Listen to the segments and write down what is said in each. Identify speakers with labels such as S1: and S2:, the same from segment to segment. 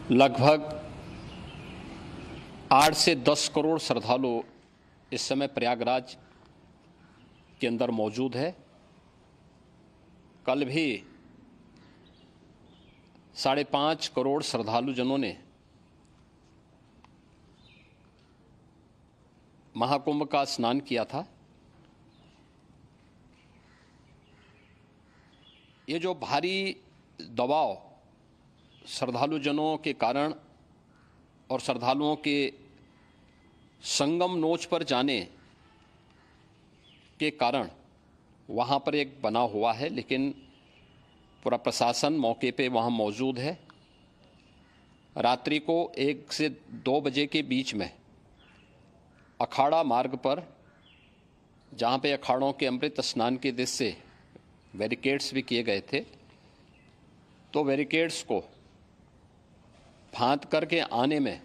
S1: लगभग 8 से 10 करोड़ श्रद्धालु इस समय प्रयागराज के अंदर मौजूद है। कल भी 5.5 करोड़ श्रद्धालुजनों ने महाकुंभ का स्नान किया था। ये जो भारी दबाव श्रद्धालुजनों के कारण और श्रद्धालुओं के संगम नोच पर जाने के कारण वहाँ पर एक बना हुआ है, लेकिन पूरा प्रशासन मौके पे वहाँ मौजूद है। रात्रि को 1 से 2 बजे के बीच में अखाड़ा मार्ग पर, जहाँ पे अखाड़ों के अमृत स्नान के दृश्य से बैरिकेड्स भी किए गए थे, तो बैरिकेड्स को फांद करके आने में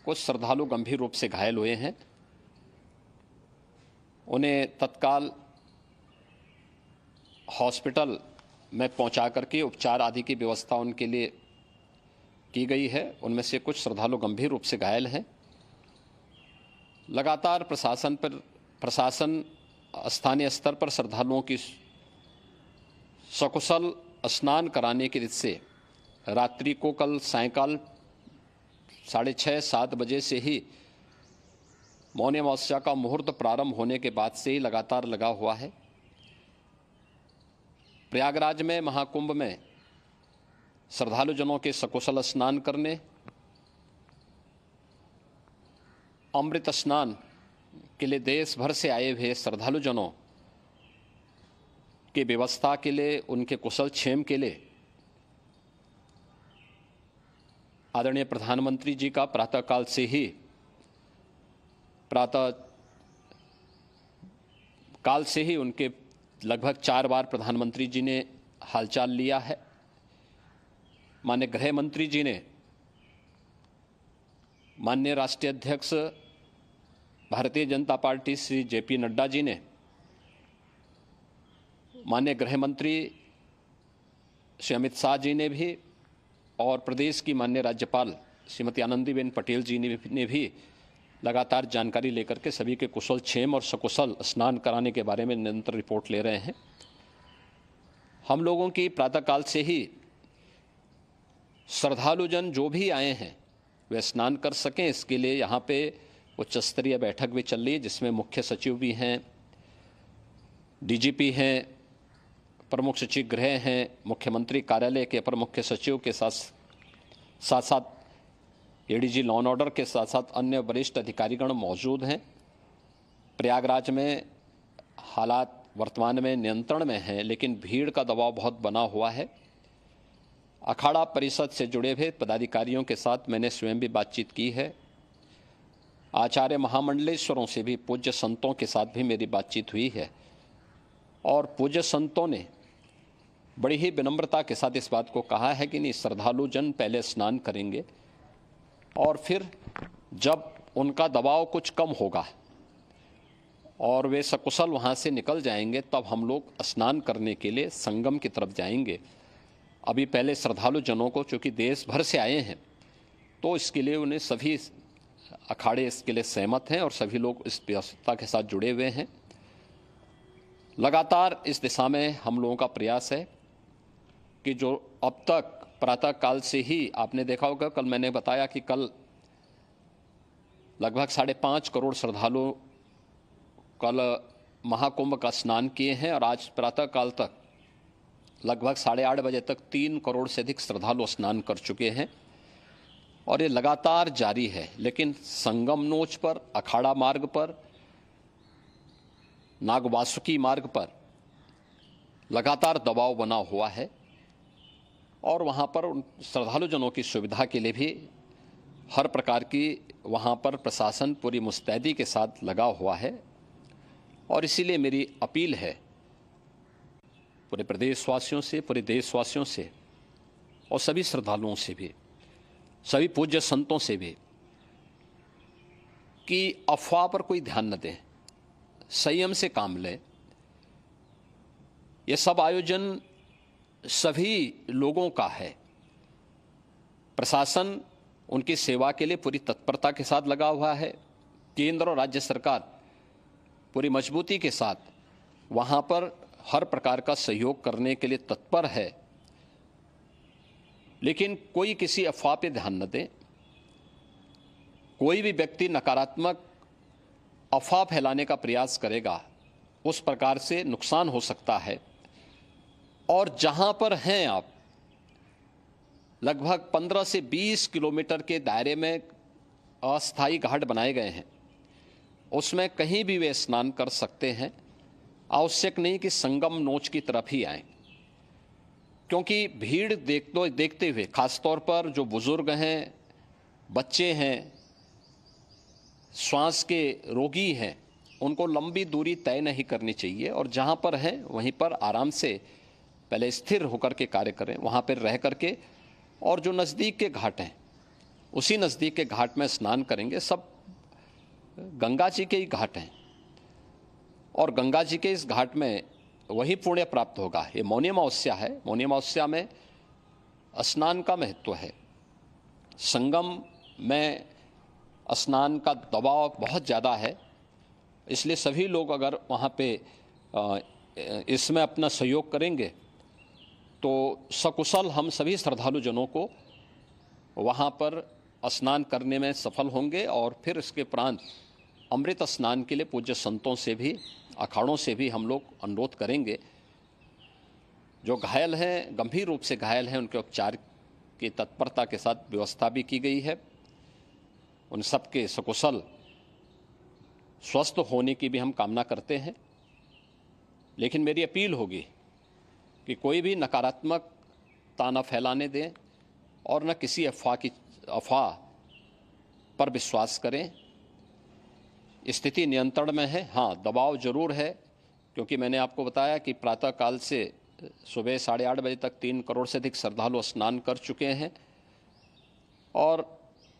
S1: कुछ श्रद्धालु गंभीर रूप से घायल हुए हैं। उन्हें तत्काल हॉस्पिटल में पहुंचा करके उपचार आदि की व्यवस्था उनके लिए की गई है। उनमें से कुछ श्रद्धालु गंभीर रूप से घायल हैं। लगातार प्रशासन स्थानीय स्तर पर श्रद्धालुओं की सकुशल स्नान कराने के दृष्टि से रात्रि को कल सायंकाल 6:30-7 बजे से ही मौनी अमावस्या का मुहूर्त प्रारंभ होने के बाद से ही लगातार लगा हुआ है। प्रयागराज में महाकुंभ में श्रद्धालुजनों के सकुशल स्नान करने, अमृत स्नान के लिए देश भर से आए हुए श्रद्धालुजनों की व्यवस्था के लिए, उनके कुशल क्षेम के लिए आदरणीय प्रधानमंत्री जी का प्रातःकाल से ही उनके लगभग 4 बार प्रधानमंत्री जी ने हालचाल लिया है। माननीय गृह मंत्री जी ने, माननीय राष्ट्रीय अध्यक्ष भारतीय जनता पार्टी श्री JP नड्डा जी ने, माननीय गृह मंत्री श्री अमित शाह जी ने भी, और प्रदेश की माननीय राज्यपाल श्रीमती आनंदीबेन पटेल जी ने भी लगातार जानकारी लेकर के सभी के कुशल क्षेम और सकुशल स्नान कराने के बारे में निरंतर रिपोर्ट ले रहे हैं। हम लोगों की प्रातःकाल से ही श्रद्धालुजन जो भी आए हैं वे स्नान कर सकें, इसके लिए यहाँ पे उच्च स्तरीय बैठक भी चल रही है, जिसमें मुख्य सचिव भी हैं, DGP हैं, प्रमुख सचिव गृह हैं, मुख्यमंत्री कार्यालय के अपर मुख्य सचिव के साथ ADG लॉ एंड ऑर्डर के साथ साथ अन्य वरिष्ठ अधिकारीगण मौजूद हैं। प्रयागराज में हालात वर्तमान में नियंत्रण में हैं, लेकिन भीड़ का दबाव बहुत बना हुआ है। अखाड़ा परिषद से जुड़े हुए पदाधिकारियों के साथ मैंने स्वयं भी बातचीत की है। आचार्य महामंडलेश्वरों से भी, पूज्य संतों के साथ भी मेरी बातचीत हुई है, और पूज्य संतों ने बड़ी ही विनम्रता के साथ इस बात को कहा है कि नहीं, श्रद्धालु जन पहले स्नान करेंगे और फिर जब उनका दबाव कुछ कम होगा और वे सकुशल वहाँ से निकल जाएंगे, तब हम लोग स्नान करने के लिए संगम की तरफ जाएंगे। अभी पहले श्रद्धालु जनों को, चूँकि देश भर से आए हैं, तो इसके लिए उन्हें सभी अखाड़े इसके लिए सहमत हैं और सभी लोग इस व्यवस्था के साथ जुड़े हुए हैं। लगातार इस दिशा में हम लोगों का प्रयास है कि जो अब तक प्रातःकाल से ही आपने देखा होगा, कल मैंने बताया कि कल लगभग 5.5 करोड़ श्रद्धालु कल महाकुंभ का स्नान किए हैं, और आज प्रातःकाल तक लगभग 8:30 बजे तक 3 करोड़ से अधिक श्रद्धालु स्नान कर चुके हैं, और ये लगातार जारी है। लेकिन संगम नोच पर, अखाड़ा मार्ग पर, नागवासुकी मार्ग पर लगातार दबाव बना हुआ है, और वहाँ पर श्रद्धालुजनों की सुविधा के लिए भी हर प्रकार की वहाँ पर प्रशासन पूरी मुस्तैदी के साथ लगा हुआ है। और इसीलिए मेरी अपील है पूरे प्रदेशवासियों से, पूरे देशवासियों से, और सभी श्रद्धालुओं से भी, सभी पूज्य संतों से भी, कि अफवाह पर कोई ध्यान न दें, संयम से काम लें। ये सब आयोजन सभी लोगों का है, प्रशासन उनकी सेवा के लिए पूरी तत्परता के साथ लगा हुआ है। केंद्र और राज्य सरकार पूरी मजबूती के साथ वहाँ पर हर प्रकार का सहयोग करने के लिए तत्पर है। लेकिन कोई किसी अफवाह पे ध्यान न दें। कोई भी व्यक्ति नकारात्मक अफवाह फैलाने का प्रयास करेगा, उस प्रकार से नुकसान हो सकता है। और जहां पर हैं आप, लगभग 15 से 20 किलोमीटर के दायरे में अस्थायी घाट बनाए गए हैं, उसमें कहीं भी वे स्नान कर सकते हैं। आवश्यक नहीं कि संगम नोच की तरफ ही आएं, क्योंकि भीड़ देखते हुए खासतौर पर जो बुजुर्ग हैं, बच्चे हैं, श्वास के रोगी हैं, उनको लंबी दूरी तय नहीं करनी चाहिए। और जहाँ पर हैं वहीं पर आराम से पहले स्थिर होकर के कार्य करें, वहाँ पर रह करके। और जो नज़दीक के घाट हैं, उसी नज़दीक के घाट में स्नान करेंगे। सब गंगा जी के ही घाट हैं और गंगा जी के इस घाट में वही पुण्य प्राप्त होगा। ये मौनी अमावस्या है। मौनी अमावस्या में स्नान का महत्व है। संगम में स्नान का दबाव बहुत ज़्यादा है, इसलिए सभी लोग अगर वहाँ पे इसमें अपना सहयोग करेंगे तो सकुशल हम सभी श्रद्धालु जनों को वहाँ पर स्नान करने में सफल होंगे। और फिर इसके उपरांत अमृत स्नान के लिए पूज्य संतों से भी, अखाड़ों से भी हम लोग अनुरोध करेंगे। जो घायल हैं, गंभीर रूप से घायल हैं, उनके उपचार की तत्परता के साथ व्यवस्था भी की गई है। उन सबके सकुशल स्वस्थ होने की भी हम कामना करते हैं। लेकिन मेरी अपील होगी कि कोई भी नकारात्मकता न फैलाने दें और न किसी अफवाह पर विश्वास करें। स्थिति नियंत्रण में है। हाँ, दबाव जरूर है, क्योंकि मैंने आपको बताया कि प्रातःकाल से सुबह 8:30 बजे तक 3 करोड़ से अधिक श्रद्धालु स्नान कर चुके हैं। और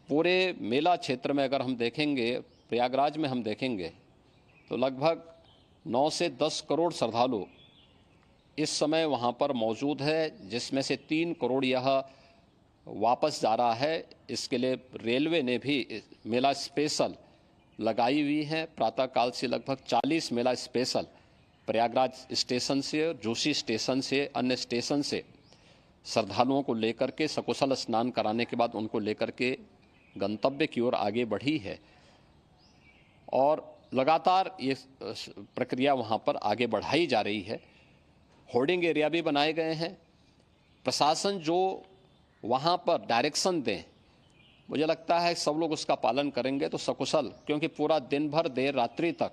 S1: पूरे मेला क्षेत्र में अगर हम देखेंगे, प्रयागराज में हम देखेंगे तो लगभग 9 से 10 करोड़ श्रद्धालु इस समय वहाँ पर मौजूद है, जिसमें से 3 करोड़ यह वापस जा रहा है। इसके लिए रेलवे ने भी मेला स्पेशल लगाई हुई है। प्रातःकाल से लगभग 40 मेला स्पेशल प्रयागराज स्टेशन से, जोशी स्टेशन से, अन्य स्टेशन से श्रद्धालुओं को लेकर के सकुशल स्नान कराने के बाद उनको लेकर के गंतव्य की ओर आगे बढ़ी है। और लगातार ये प्रक्रिया वहाँ पर आगे बढ़ाई जा रही है। होर्डिंग एरिया भी बनाए गए हैं। प्रशासन जो वहाँ पर डायरेक्शन दें, मुझे लगता है सब लोग उसका पालन करेंगे तो सकुशल, क्योंकि पूरा दिन भर देर रात्रि तक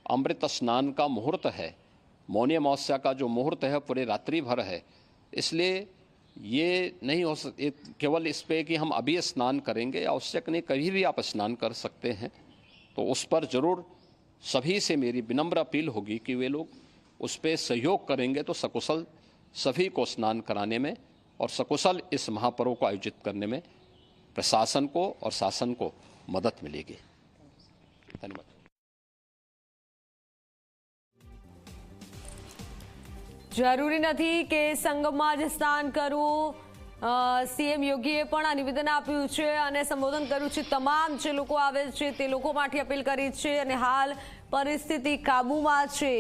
S1: अमृत स्नान का मुहूर्त है। मौनी अमावस्या का जो मुहूर्त है पूरे रात्रि भर है। इसलिए ये नहीं हो केवल इस पे कि हम अभी स्नान करेंगे, आवश्यक नहीं, कभी भी आप स्नान कर सकते हैं। तो उस पर ज़रूर सभी से मेरी विनम्र अपील होगी कि वे लोग उस पर सहयोग करेंगे तो सकुशल सभी को स्नान कराने में और सकुशल इस महापर्व को आयोजित करने में प्रशासन को और शासन को मदद मिलेगी। धन्यवाद।
S2: જરૂરી નથી કે સંગમમાં જ સ્નાન કરવું। સીએમ યોગીએ પણ આ નિવેદન આપ્યું છે અને સંબોધન કર્યું છે। તમામ જે લોકો આવે છે તે લોકો માટે અપીલ કરી છે અને હાલ પરિસ્થિતિ કાબૂમાં છે।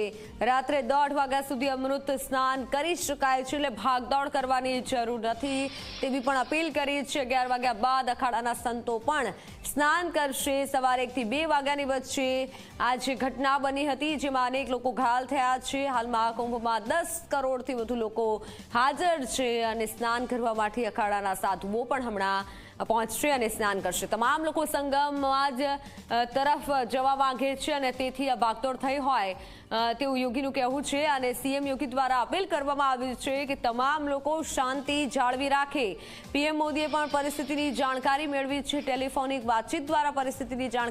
S2: રાત્રે 1:30 વાગ્યા સુધી અમૃત સ્નાન કરી શકાય છે, એટલે ભાગદોડ કરવાની જરૂર નથી તેવી પણ અપીલ કરી છે। 11 વાગ્યા બાદ અખાડાના સંતો પણ સ્નાન કરશે। સવારે 1 થી 2 વાગ્યાની વચ્ચે આ જે ઘટના બની હતી, જેમાં અનેક લોકો ઘાયલ થયા છે। હાલ મહાકુંભમાં 10 કરોડથી વધુ લોકો હાજર છે અને સ્નાન કરવા માટે અખાડાના સાધુઓ પણ હમણાં પહોંચશે અને સ્નાન કરશે। તમામ લોકો સંગમમાં જ તરફ જવા માંગે છે અને તેથી આ ભાગદોડ થઈ હોય તેવું યોગીનું કહેવું છે અને સીએમ યોગી દ્વારા અપીલ કરવામાં આવી છે કે તમામ લોકો શાંતિ જાળવી રાખે। પીએમ મોદીએ પણ પરિસ્થિતિની જાણકારી મેળવી છે। ટેલિફોનિક વાતચીત દ્વારા પરિસ્થિતિની જાણકારી